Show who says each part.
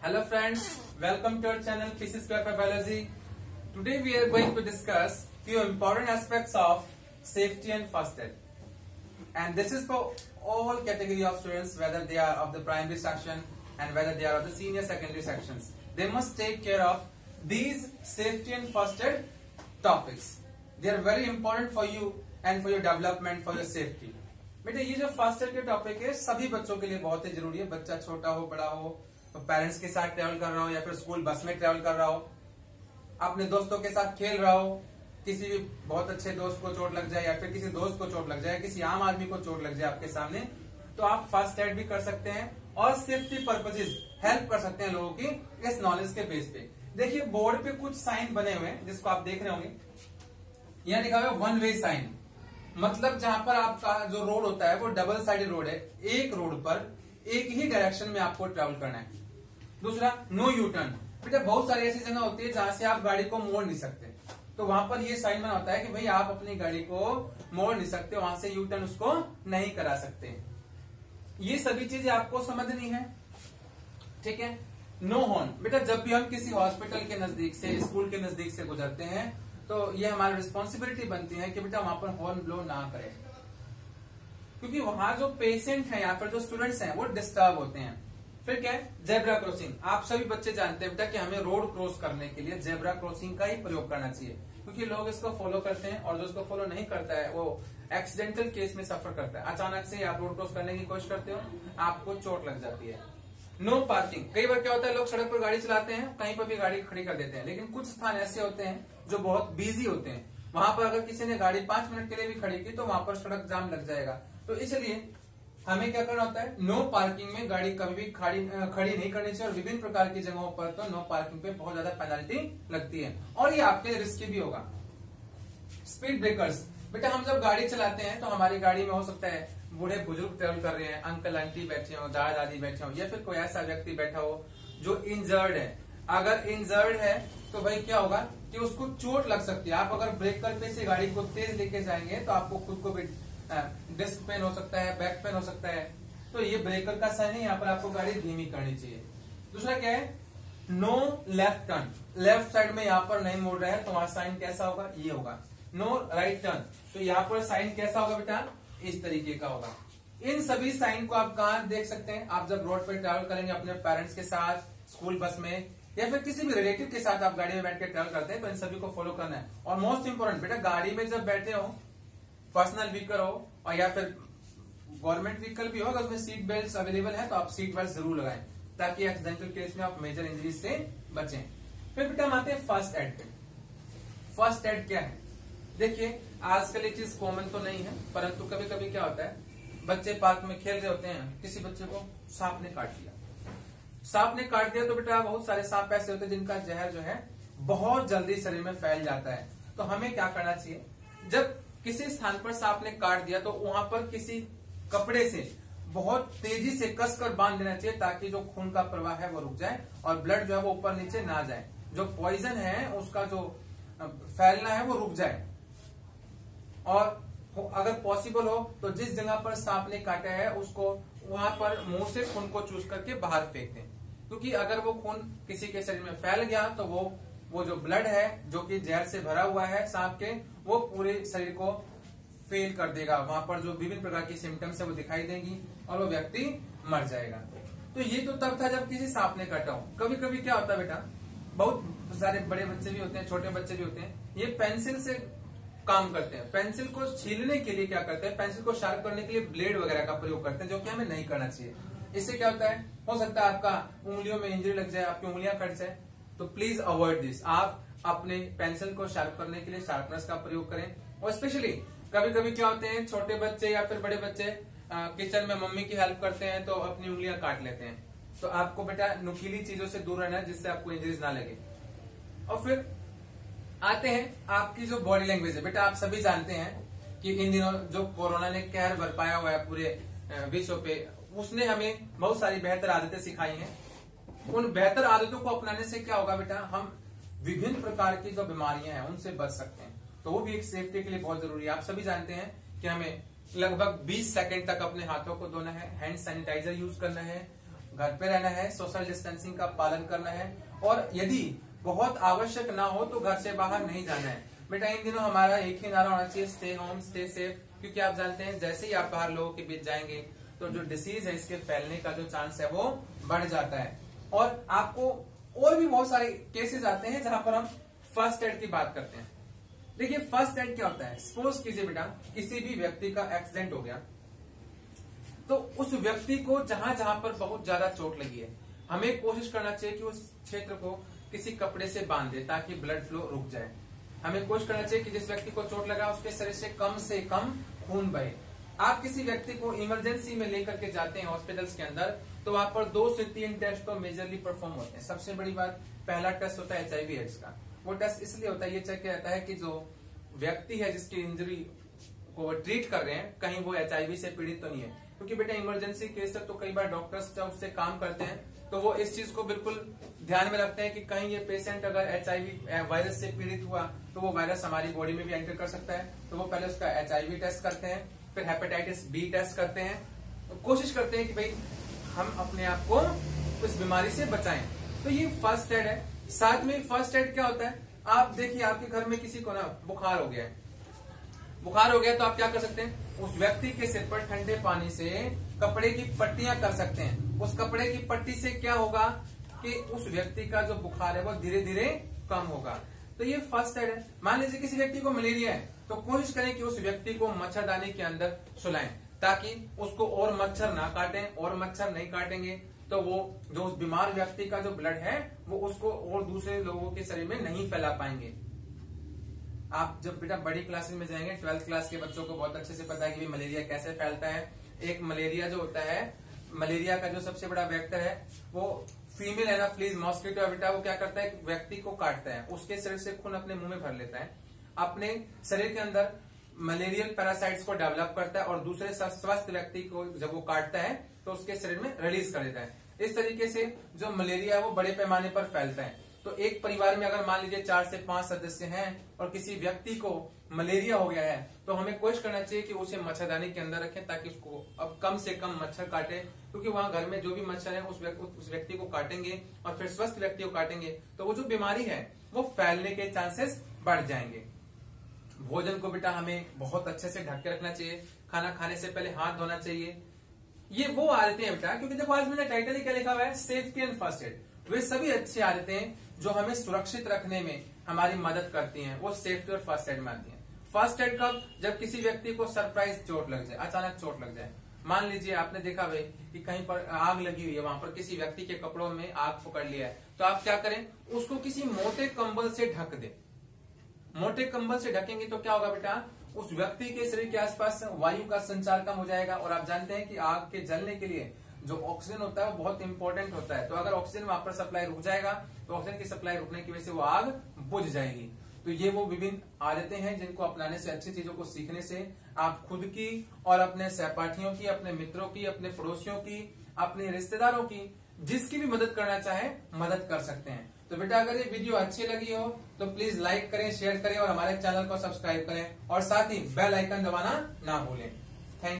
Speaker 1: Hello friends, welcome to our channel PC Square for Biology. Today we are going to discuss few important aspects of safety and first aid. And this is for all category of students, whether they are of the primary section and whether they are of the senior secondary sections. They must take care of these safety and first aid topics. They are very important for you and for your development, for your safety. बेटे ये जो first aid के topic है सभी बच्चों के लिए बहुत ही जरूरी है। बच्चा छोटा हो बड़ा हो, तो पेरेंट्स के साथ ट्रेवल कर रहा हो या फिर स्कूल बस में ट्रेवल कर रहा हो, अपने दोस्तों के साथ खेल रहा हो, किसी भी बहुत अच्छे दोस्त को चोट लग जाए या फिर किसी दोस्त को चोट लग जाए, किसी आम आदमी को चोट लग जाए आपके सामने, तो आप फर्स्ट एड भी कर सकते हैं और सेफ्टी पर्पजेज हेल्प कर सकते हैं लोगों की इस नॉलेज के बेस पे। देखिए बोर्ड पे कुछ साइन बने हुए हैं जिसको आप देख रहे होंगे। यहाँ लिखा हुआ है वन वे साइन, मतलब जहां पर आपका जो रोड होता है वो डबल साइडेड रोड है, एक रोड पर एक ही डायरेक्शन में आपको ट्रेवल करना है। दूसरा नो यू टर्न, बेटा बहुत सारी ऐसी जगह होती है जहां से आप गाड़ी को मोड़ नहीं सकते, तो वहां पर ये साइन बना होता है कि भाई आप अपनी गाड़ी को मोड़ नहीं सकते, वहां से यू टर्न उसको नहीं करा सकते। ये सभी चीजें आपको समझनी है, ठीक है। नो हॉर्न, बेटा जब भी हम किसी हॉस्पिटल के नजदीक से, स्कूल के नजदीक से गुजरते हैं तो ये हमारी रिस्पॉन्सिबिलिटी बनती है कि बेटा वहां पर हॉर्न ब्लो ना करें, क्योंकि वहां जो पेशेंट है या फिर जो स्टूडेंट्स हैं वो डिस्टर्ब होते हैं। फिर क्या है जेब्रा क्रॉसिंग, आप सभी बच्चे जानते हैं बेटा कि हमें रोड क्रॉस करने के लिए जेब्रा क्रॉसिंग का ही प्रयोग करना चाहिए, क्योंकि लोग इसको फॉलो करते हैं और जो इसको फॉलो नहीं करता है वो एक्सीडेंटल केस में सफर करता है। अचानक से आप रोड क्रॉस करने की कोशिश करते हो, आपको चोट लग जाती है। नो पार्किंग, कई बार क्या होता है लोग सड़क पर गाड़ी चलाते हैं, कहीं पर भी गाड़ी खड़ी कर देते हैं, लेकिन कुछ स्थान ऐसे होते हैं जो बहुत बिजी होते हैं, वहां पर अगर किसी ने गाड़ी 5 मिनट के लिए भी खड़ी की तो वहां पर सड़क जाम लग जाएगा। तो इसलिए हमें क्या करना होता है, नो पार्किंग में गाड़ी कभी भी खड़ी नहीं करनी चाहिए, और विभिन्न प्रकार की जगहों पर तो नो पार्किंग पे बहुत ज्यादा पेनल्टी लगती है और ये आपके रिस्की भी होगा। स्पीड ब्रेकर्स, बेटा हम जब गाड़ी चलाते हैं तो हमारी गाड़ी में हो सकता है बूढ़े बुजुर्ग ट्रेवल कर रहे हैं, अंकल आंटी बैठे हो, दादा दादी बैठे हो, या फिर कोई ऐसा व्यक्ति बैठा हो जो इंजर्ड है। अगर इंजर्ड है तो भाई क्या होगा कि उसको चोट लग सकती है। आप अगर ब्रेकर पे से गाड़ी को तेज लेके जाएंगे तो आपको खुद को भी डिस्क पेन हो सकता है, बैक पेन हो सकता है, तो ये ब्रेकर का साइन है, यहाँ पर आपको गाड़ी धीमी करनी चाहिए। दूसरा क्या है, no left turn, left side में यहाँ पर नहीं मोड़ रहा है तो वहां साइन कैसा होगा, ये होगा। नो राइट टर्न, तो यहाँ पर साइन कैसा होगा बेटा, इस तरीके का होगा। इन सभी साइन को आप कहाँ देख सकते हैं, आप जब रोड पर ट्रैवल करेंगे अपने पेरेंट्स के साथ, स्कूल बस में, या फिर किसी भी रिलेटिव के साथ आप गाड़ी में बैठ के ट्रैवल करते हैं, तो इन सभी को फॉलो करना है। और मोस्ट इंपोर्टेंट बेटा, गाड़ी में जब बैठे हो, पर्सनल व्हीकल हो और या फिर गवर्नमेंट व्हीकल भी हो, अगर उसमें सीट बेल्ट अवेलेबल है तो आप सीट बेल्ट जरूर लगाएं, ताकि एक्सीडेंटल केस में आप मेजर इंजरीज से बचें। फिर बेटा हम आते हैं फर्स्ट एड पे। फर्स्ट एड क्या है, देखिए आजकल ये चीज कॉमन तो नहीं है, परंतु कभी कभी क्या होता है, बच्चे पार्क में खेल रहे होते हैं, किसी बच्चे को सांप ने काट लिया। सांप ने काट दिया तो बेटा बहुत सारे सांप ऐसे होते हैं जिनका जहर जो है बहुत जल्दी शरीर में फैल जाता है। तो हमें क्या करना चाहिए, जब किसी स्थान पर सांप ने काट दिया तो वहां पर किसी कपड़े से बहुत तेजी से कसकर बांध देना चाहिए, ताकि जो खून का प्रवाह है वो रुक जाए और ब्लड जो है वो ऊपर नीचे ना जाए, जो पॉइजन है उसका जो फैलना है वो रुक जाए। और अगर पॉसिबल हो तो जिस जगह पर सांप ने काटा है उसको वहां पर मुंह से खून को चूस करके बाहर फेंक दें, क्योंकि अगर वो खून किसी के शरीर में फैल गया तो वो जो ब्लड है जो कि जहर से भरा हुआ है सांप के, वो पूरे शरीर को फेल कर देगा, वहां पर जो विभिन्न प्रकार की सिम्टम्स है वो दिखाई देंगी और वो व्यक्ति मर जाएगा। तो ये तो तब था जब किसी सांप ने काटा हो। कभी कभी क्या होता है बेटा, बहुत सारे बड़े बच्चे भी होते हैं, छोटे बच्चे भी होते हैं, ये पेंसिल से काम करते हैं। पेंसिल को छीलने के लिए क्या करते हैं, पेंसिल को शार्प करने के लिए ब्लेड वगैरह का प्रयोग करते हैं, जो कि हमें नहीं करना चाहिए। इससे क्या होता है, हो सकता है आपका उंगलियों में इंजरी लग जाए, आपकी उंगलियां कट जाए, तो प्लीज अवॉइड दिस। आप अपने पेंसिल को शार्प करने के लिए शार्पनर्स का प्रयोग करें। और स्पेशली कभी कभी क्या होते हैं, छोटे बच्चे या फिर बड़े बच्चे किचन में मम्मी की हेल्प करते हैं तो अपनी उंगलियां काट लेते हैं, तो आपको बेटा नुकीली चीजों से दूर रहना है जिससे आपको इंजरीज ना लगे। और फिर आते हैं आपकी जो बॉडी लैंग्वेज है। बेटा आप सभी जानते हैं कि इन दिनों जो कोरोना ने कहर बरपाया हुआ है पूरे विश्व पे, उसने हमें बहुत सारी बेहतर आदतें सिखाई हैं। उन बेहतर आदतों को अपनाने से क्या होगा बेटा, हम विभिन्न प्रकार की जो बीमारियां हैं उनसे बच सकते हैं, तो वो भी एक सेफ्टी के लिए बहुत जरूरी है। आप सभी जानते हैं कि हमें लगभग 20 सेकंड तक अपने हाथों को धोना है, हैंड सैनिटाइजर यूज करना है, घर पे रहना है, सोशल डिस्टेंसिंग का पालन करना है, और यदि बहुत आवश्यक ना हो तो घर से बाहर नहीं जाना है। बेटा इन दिनों हमारा एक ही नारा होना चाहिए, स्टे होम स्टे सेफ, क्योंकि आप जानते हैं जैसे ही आप बाहर लोगों के बीच जाएंगे तो जो डिसीज है इसके फैलने का जो चांस है वो बढ़ जाता है। और आपको और भी बहुत सारे केसेस आते हैं जहां पर हम फर्स्ट एड की बात करते हैं। देखिए फर्स्ट एड क्या होता है, सपोज कीजिए बेटा किसी भी व्यक्ति का एक्सीडेंट हो गया, तो उस व्यक्ति को जहां जहां पर बहुत ज्यादा चोट लगी है, हमें कोशिश करना चाहिए कि उस क्षेत्र को किसी कपड़े से बांध दे ताकि ब्लड फ्लो रुक जाए। हमें कोशिश करना चाहिए कि जिस व्यक्ति को चोट लगा उसके शरीर से कम खून बहे। आप किसी व्यक्ति को इमरजेंसी में लेकर के जाते हैं हॉस्पिटल्स के अंदर, तो वहां पर 2 से 3 टेस्ट तो मेजरली परफॉर्म होते हैं। सबसे बड़ी बात, पहला टेस्ट होता है HIV एड्स का। वो टेस्ट इसलिए होता है, ये चेक किया जाता है कि जो व्यक्ति है जिसकी इंजरी को ट्रीट कर रहे हैं कहीं वो HIV से पीड़ित तो नहीं है, क्योंकि बेटा इमरजेंसी केस है तो कई बार डॉक्टर्स जब उससे काम करते हैं तो वो इस चीज को बिल्कुल ध्यान में रखते हैं कि कहीं ये पेशेंट अगर HIV वायरस से पीड़ित हुआ तो वो वायरस हमारी बॉडी में भी एंटर कर सकता है। तो वो पहले उसका HIV टेस्ट करते हैं, फिर हेपेटाइटिस B टेस्ट करते हैं, तो कोशिश करते हैं कि भाई हम अपने आप को उस बीमारी से बचाएं। तो ये फर्स्ट एड है। साथ में फर्स्ट एड क्या होता है, आप देखिए आपके घर में किसी को ना बुखार हो गया है, बुखार हो गया तो आप क्या कर सकते हैं, उस व्यक्ति के सिर पर ठंडे पानी से कपड़े की पट्टियां कर सकते हैं। उस कपड़े की पट्टी से क्या होगा कि उस व्यक्ति का जो बुखार है वो धीरे धीरे कम होगा। तो ये फर्स्ट एड है। मान लीजिए किसी व्यक्ति को मलेरिया है तो कोशिश करें कि उस व्यक्ति को मच्छरदानी के अंदर सुलाएं ताकि उसको और मच्छर ना काटें, और मच्छर नहीं काटेंगे तो वो जो उस बीमार व्यक्ति का जो ब्लड है वो उसको और दूसरे लोगों के शरीर में नहीं फैला पाएंगे। आप जब बेटा बड़ी क्लासेस में जाएंगे, 12th क्लास के बच्चों को बहुत अच्छे से पता है कि मलेरिया कैसे फैलता है। एक मलेरिया जो होता है, मलेरिया का जो सबसे बड़ा वेक्टर है वो फीमेल एनाफ्लीज मॉस्किटो है बेटा। वो क्या करता है, व्यक्ति को काटता है, उसके शरीर से खून अपने मुंह में भर लेता है, अपने शरीर के अंदर मलेरियल पैरासाइट्स को डेवलप करता है और दूसरे स्वस्थ व्यक्ति को जब वो काटता है तो उसके शरीर में रिलीज कर देता है। इस तरीके से जो मलेरिया है वो बड़े पैमाने पर फैलता है। तो एक परिवार में अगर मान लीजिए 4 से 5 सदस्य हैं और किसी व्यक्ति को मलेरिया हो गया है तो हमें कोशिश करना चाहिए कि उसे मच्छरदानी के अंदर रखें ताकि उसको अब कम से कम मच्छर काटे, क्योंकि वहां घर में जो भी मच्छर है उस व्यक्ति को काटेंगे और फिर स्वस्थ व्यक्ति को काटेंगे तो वो जो बीमारी है वो फैलने के चांसेस बढ़ जाएंगे। भोजन को बेटा हमें बहुत अच्छे से ढक के रखना चाहिए, खाना खाने से पहले हाथ धोना चाहिए। ये वो आदतें हैं बेटा, क्योंकि देखो आज मैंने टाइटल ही क्या लिखा हुआ है, सेफ्टी एंड फर्स्ट एड। वे सभी अच्छी आदतें जो हमें सुरक्षित रखने में हमारी मदद करती हैं वो सेफ्टी और फर्स्ट एड में आती हैं। फर्स्ट एड कब, जब किसी व्यक्ति को सरप्राइज चोट लग जाए, अचानक चोट लग जाए। मान लीजिए आपने देखा भाई कि कहीं पर आग लगी हुई है, वहां पर किसी व्यक्ति के कपड़ों में आग पकड़ लिया है, तो आप क्या करें, उसको किसी मोटे कंबल से ढक दें। मोटे कंबल से ढकेंगे तो क्या होगा बेटा, उस व्यक्ति के शरीर के आसपास वायु का संचार कम हो जाएगा। और आप जानते हैं कि आग के जलने के लिए जो ऑक्सीजन होता है वो बहुत इंपॉर्टेंट होता है। तो अगर ऑक्सीजन वहां पर सप्लाई रुक जाएगा तो ऑक्सीजन की सप्लाई रुकने की वजह से वो आग बुझ जाएगी। तो ये वो विभिन्न आदतें हैं जिनको अपनाने से, अच्छी चीजों को सीखने से आप खुद की और अपने सहपाठियों की, अपने मित्रों की, अपने पड़ोसियों की, अपने रिश्तेदारों की, जिसकी भी मदद करना चाहे मदद कर सकते हैं। तो बेटा अगर ये वीडियो अच्छी लगी हो तो प्लीज लाइक करें, शेयर करें और हमारे चैनल को सब्सक्राइब करें और साथ ही बेल आइकन दबाना ना भूलें।